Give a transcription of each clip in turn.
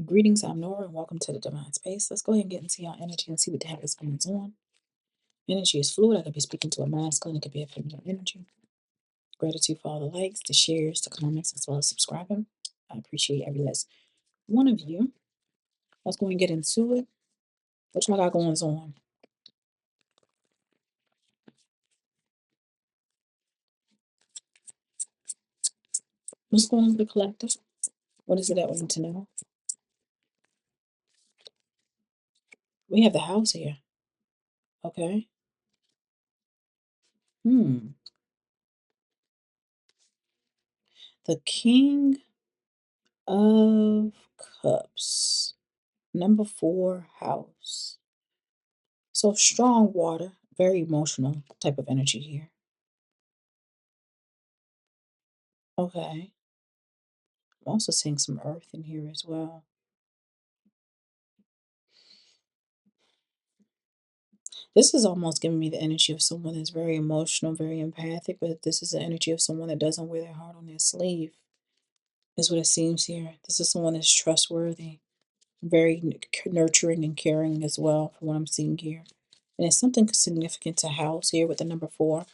Greetings, I'm Nora, and welcome to the Divine Space. Let's go ahead and get into your energy and see what the heck is going on. Energy is fluid. I could be speaking to a masculine, it could be a feminine energy. Gratitude for all the likes, the shares, the comments, as well as subscribing. I appreciate every last one of you. Let's go and get into it. What y'all got going on? What's going on with the collective? What is it that we need to know? We have the house here. Okay. Hmm. The King of Cups. Number 4 house. So strong water, very emotional type of energy here. Okay. I'm also seeing some earth in here as well. This is almost giving me the energy of someone that's very emotional, very empathic, but this is the energy of someone that doesn't wear their heart on their sleeve, is what it seems here. This is someone that's trustworthy, very nurturing and caring as well, from what I'm seeing here. And it's something significant to house here with the number 4.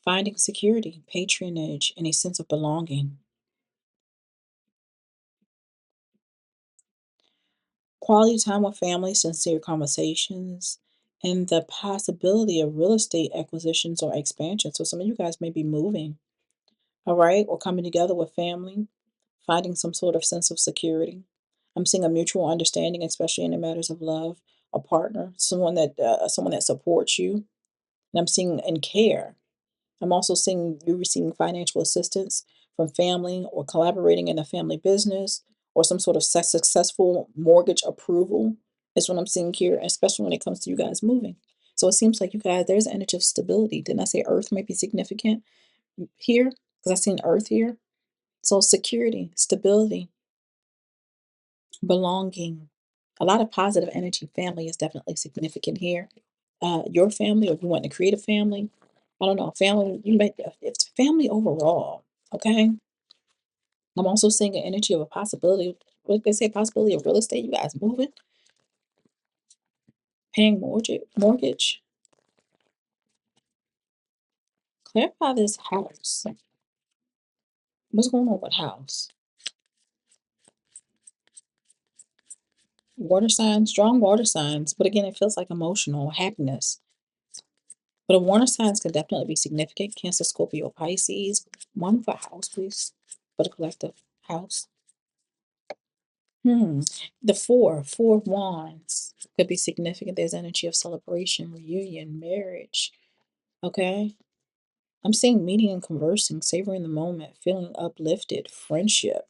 Finding security, patronage, and a sense of belonging. Quality time with family, sincere conversations, and the possibility of real estate acquisitions or expansion. So some of you guys may be moving, all right, or coming together with family, finding some sort of sense of security. I'm seeing a mutual understanding, especially in the matters of love, a partner, someone that supports you, and I'm seeing and care. I'm also seeing you receiving financial assistance from family or collaborating in a family business or some sort of successful mortgage approval is what I'm seeing here, especially when it comes to you guys moving. So it seems like you guys, there's an energy of stability. Didn't I say earth might be significant here? Because I seen earth here. So security, stability, belonging, a lot of positive energy. Family is definitely significant here. Your family, or if you want to create a family, I don't know, family, you may, it's family overall, okay? I'm also seeing an energy of a possibility. What did they say? Possibility of real estate. You guys moving, paying mortgage. Clarify this house. What's going on with house? Water signs, strong water signs, but again, it feels like emotional happiness. But a water signs can definitely be significant. Cancer, Scorpio, Pisces. One for house, please. For the collective house. Hmm. The four of wands could be significant. There's energy of celebration, reunion, marriage. Okay. I'm seeing meeting and conversing, savoring the moment, feeling uplifted, friendship.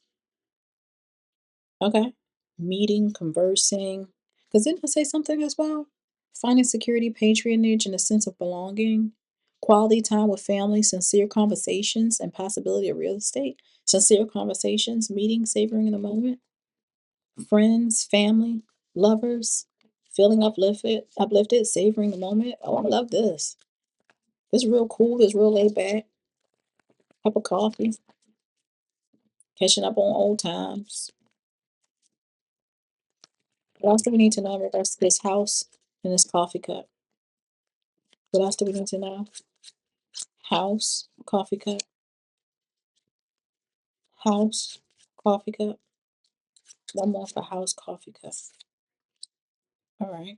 Okay. Meeting, conversing. Because didn't I say something as well? Finding security, patronage, and a sense of belonging. Quality time with family, sincere conversations, and possibility of real estate. Sincere conversations, meeting, savoring in the moment. Friends, family, lovers, feeling uplifted, savoring the moment. Oh, I love this. This is real cool. This is real laid back. Cup of coffee, catching up on old times. What else do we need to know in regards to this house and this coffee cup? What else do we need to know? House, coffee cup, house, coffee cup. One more for house, coffee cup. All right.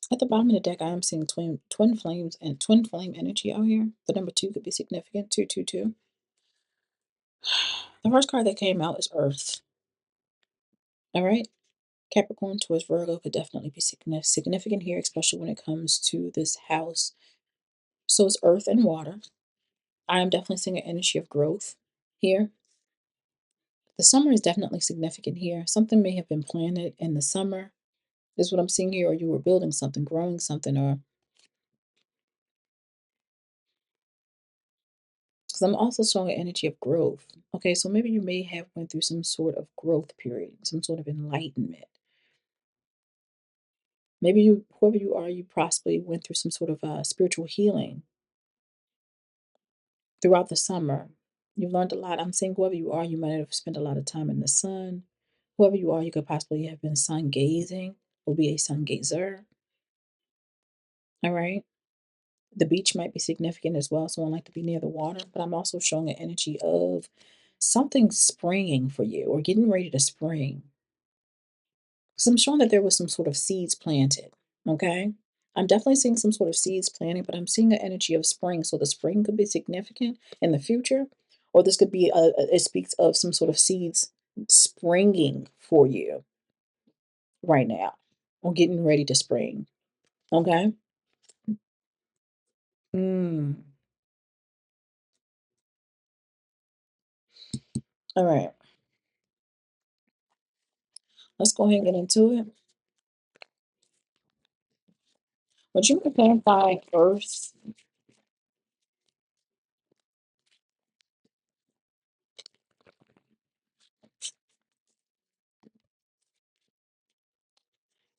At the bottom of the deck, I am seeing twin flames and twin flame energy out here. The number 2 could be significant. 222. The first card that came out is Earth. All right. Capricorn towards Virgo could definitely be significant here, especially when it comes to this house. So it's earth and water. I am definitely seeing an energy of growth here. The summer is definitely significant here. Something may have been planted in the summer, is what I'm seeing here, or you were building something, growing something, or because I'm also showing an energy of growth. Okay, so maybe you may have went through some sort of growth period, some sort of enlightenment. Maybe you, whoever you are, you possibly went through some sort of spiritual healing throughout the summer. You've learned a lot. I'm saying whoever you are, you might have spent a lot of time in the sun. Whoever you are, you could possibly have been sun gazing or be a sun gazer. All right. The beach might be significant as well. Someone like to be near the water, but I'm also showing an energy of something springing for you or getting ready to spring. So I'm showing that there was some sort of seeds planted. Okay. I'm definitely seeing some sort of seeds planted, but I'm seeing an energy of spring. So the spring could be significant in the future, or this could be it speaks of some sort of seeds springing for you right now or getting ready to spring. Okay. Mm. All right. Let's go ahead and get into it. Would you clarify Earth?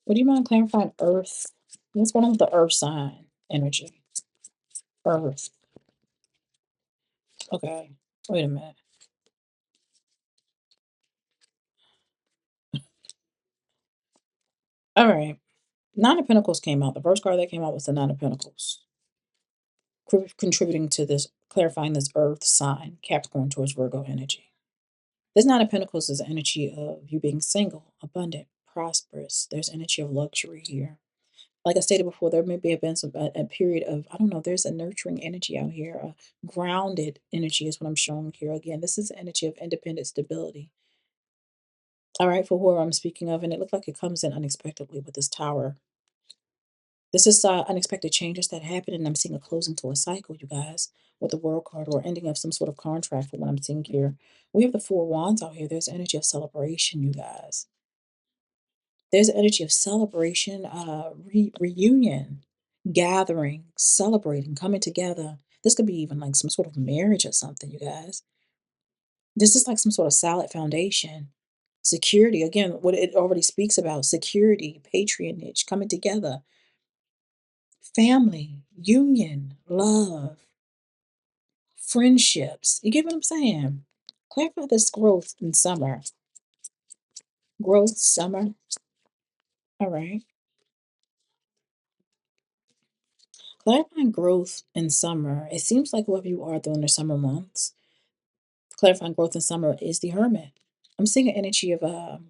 Would you mind clarifying Earth? What's going on with the Earth sign energy? Earth. Okay. Wait a minute. All right. Nine of Pentacles came out. The first card that came out was the Nine of Pentacles, contributing to this, clarifying this Earth sign, Capricorn towards Virgo energy. This Nine of Pentacles is the energy of you being single, abundant, prosperous. There's energy of luxury here. Like I stated before, there may be a period of, I don't know, there's a nurturing energy out here. A grounded energy is what I'm showing here. Again, this is the energy of independent stability. All right, for whoever I'm speaking of, and it looked like it comes in unexpectedly with this tower. This is unexpected changes that happen, and I'm seeing a closing to a cycle, you guys, with the World card or ending of some sort of contract for what I'm seeing here. We have the Four Wands out here. There's energy of celebration, you guys. There's an energy of celebration, reunion, gathering, celebrating, coming together. This could be even like some sort of marriage or something, you guys. This is like some sort of solid foundation. Security, again, what it already speaks about security, patronage, coming together, family, union, love, friendships. You get what I'm saying? Clarify this growth in summer. Growth, summer. All right. Clarifying growth in summer. It seems like whoever you are during the summer months, clarifying growth in summer is the hermit. I'm seeing an energy of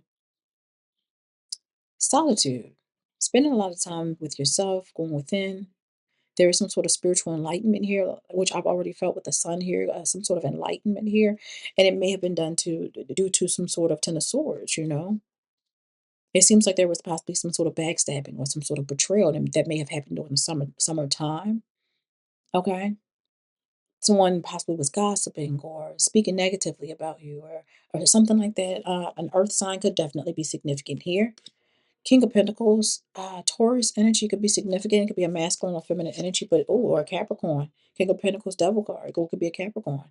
solitude, spending a lot of time with yourself, going within. There is some sort of spiritual enlightenment here, which I've already felt with the sun here, some sort of enlightenment here. And it may have been done due to some sort of Ten of Swords, you know? It seems like there was possibly some sort of backstabbing or some sort of betrayal that may have happened during the summertime. Okay. Someone possibly was gossiping or speaking negatively about you or something like that. An earth sign could definitely be significant here. King of Pentacles, Taurus energy could be significant. It could be a masculine or feminine energy, but oh, or a Capricorn. King of Pentacles, Devil card. It could be a Capricorn.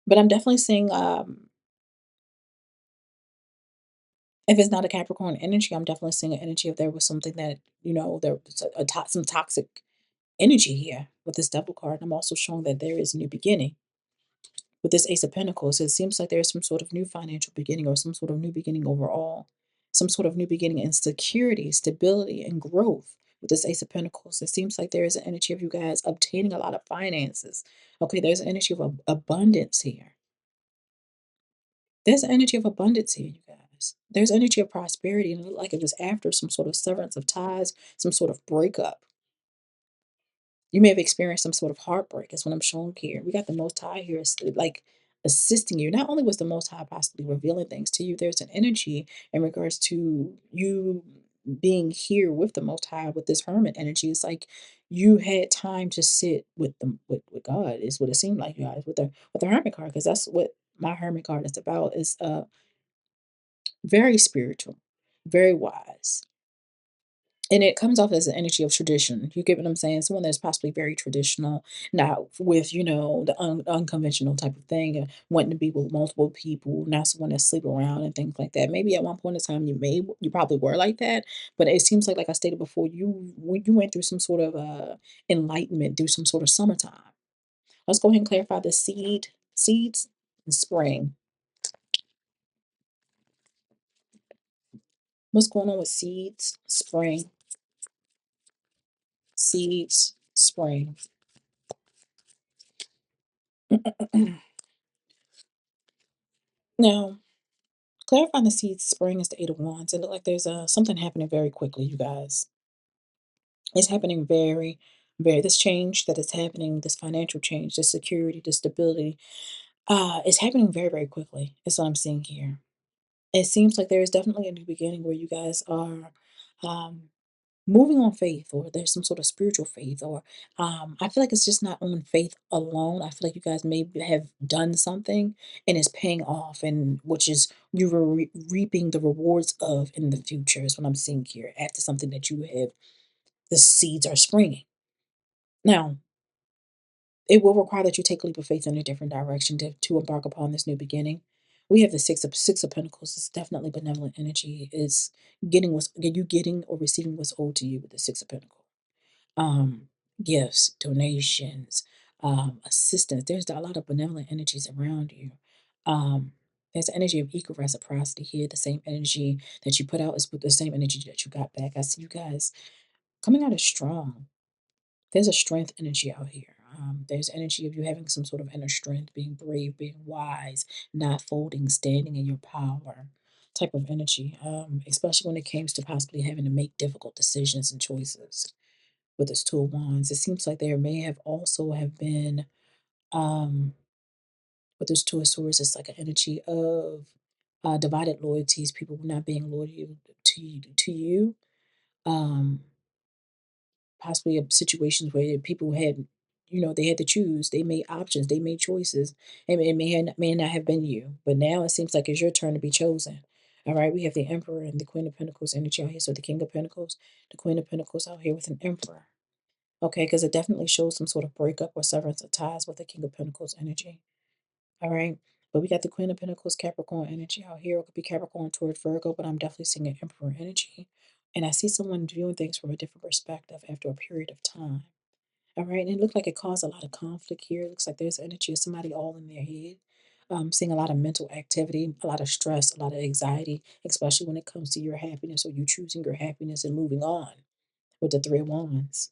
But I'm definitely seeing if it's not a Capricorn energy, I'm definitely seeing an energy if there was something that, there was some toxic energy here with this Devil card. I'm also showing that there is a new beginning. With this Ace of Pentacles, it seems like there's some sort of new financial beginning or some sort of new beginning overall, some sort of new beginning in security, stability, and growth. With this Ace of Pentacles, it seems like there is an energy of you guys obtaining a lot of finances. Okay, there's an energy of abundance here. There's an energy of abundance here, you guys. There's energy of prosperity, and it looked like it was after some sort of severance of ties, some sort of breakup. You may have experienced some sort of heartbreak, is what I'm showing here. We got the Most High here, like assisting you. Not only was the Most High possibly revealing things to you, there's an energy in regards to you being here with the Most High with this Hermit energy. It's like you had time to sit with them with God, is what it seemed like, you guys, with the Hermit card, because that's what my Hermit card is about. Is very spiritual, very wise. And it comes off as an energy of tradition. You get what I'm saying? Someone that's possibly very traditional, not with, the unconventional type of thing, wanting to be with multiple people, not someone that sleep around and things like that. Maybe at one point in time you probably were like that, but it seems like I stated before, you went through some sort of enlightenment through some sort of summertime. Let's go ahead and clarify the seed. Seeds and spring. What's going on with seeds, spring, seeds, spring? Now, clarifying the seeds, spring is the Eight of Wands. It look like there's something happening very quickly, you guys. It's happening this change that is happening, this financial change, this security, this stability, it's happening very, very quickly. That's what I'm seeing here. It seems like there is definitely a new beginning where you guys are um, moving on faith, or there's some sort of spiritual faith, or I feel like it's just not on faith alone. I feel like you guys maybe have done something and it's paying off, and which is you were reaping the rewards of in the future, is what I'm seeing here after something that you have, the seeds are springing. Now, it will require that you take a leap of faith in a different direction to embark upon this new beginning. We have the Six of Pentacles. It's definitely benevolent energy. It's getting or receiving what's owed to you with the Six of Pentacles. Um, Gifts, donations, assistance. There's a lot of benevolent energies around you. There's the energy of equal reciprocity here. The same energy that you put out is with the same energy that you got back. I see you guys coming out as strong. There's a strength energy out here. There's energy of you having some sort of inner strength, being brave, being wise, not folding, standing in your power type of energy, especially when it comes to possibly having to make difficult decisions and choices with this Two of Wands. It seems like there may have also have been, um, with this Two of Swords, it's like an energy of divided loyalties, people not being loyal to you. Um, Possibly situations where people had, they had to choose. They made options. They made choices. And it may not have been you, but now it seems like it's your turn to be chosen. All right, we have the Emperor and the Queen of Pentacles energy out here. So the King of Pentacles, the Queen of Pentacles out here with an Emperor. Okay, because it definitely shows some sort of breakup or severance of ties with the King of Pentacles energy. All right. But we got the Queen of Pentacles, Capricorn energy out here. It could be Capricorn toward Virgo, but I'm definitely seeing an Emperor energy. And I see someone viewing things from a different perspective after a period of time. All right. And it looked like it caused a lot of conflict here. It looks like there's energy of somebody all in their head. Seeing a lot of mental activity, a lot of stress, a lot of anxiety, especially when it comes to your happiness or you choosing your happiness and moving on with the Three of Wands.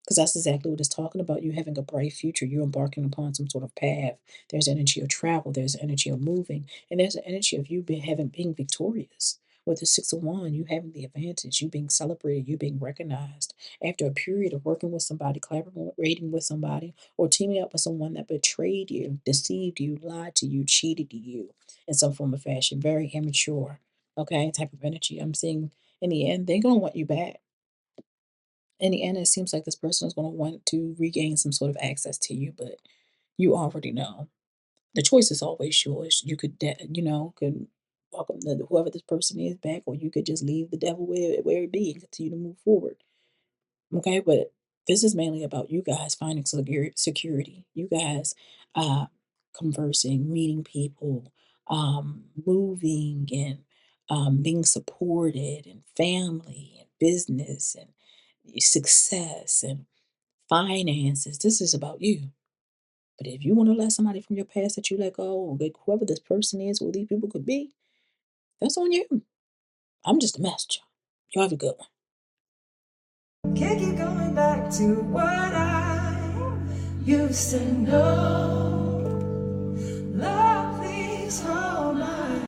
Because that's exactly what it's talking about. You having a bright future. You're embarking upon some sort of path. There's energy of travel. There's energy of moving. And there's an energy of you being victorious. With the Six of Wands, you having the advantage, you being celebrated, you being recognized. After a period of working with somebody, collaborating with somebody, or teaming up with someone that betrayed you, deceived you, lied to you, cheated you in some form of fashion. Very immature, okay, type of energy. I'm seeing in the end, they're going to want you back. In the end, it seems like this person is going to want to regain some sort of access to you, but you already know. The choice is always yours. You could, could welcome whoever this person is back, or you could just leave the devil where it be and continue to move forward. Okay, but this is mainly about you guys finding security. You guys uh, conversing, meeting people, moving, and being supported, and family, and business, and success, and finances. This is about you. But if you want to let somebody from your past that you let go, or whoever this person is, who these people could be, that's on you. I'm just a messenger. You have a good one. Can't keep going back to what I used to know. Love, please,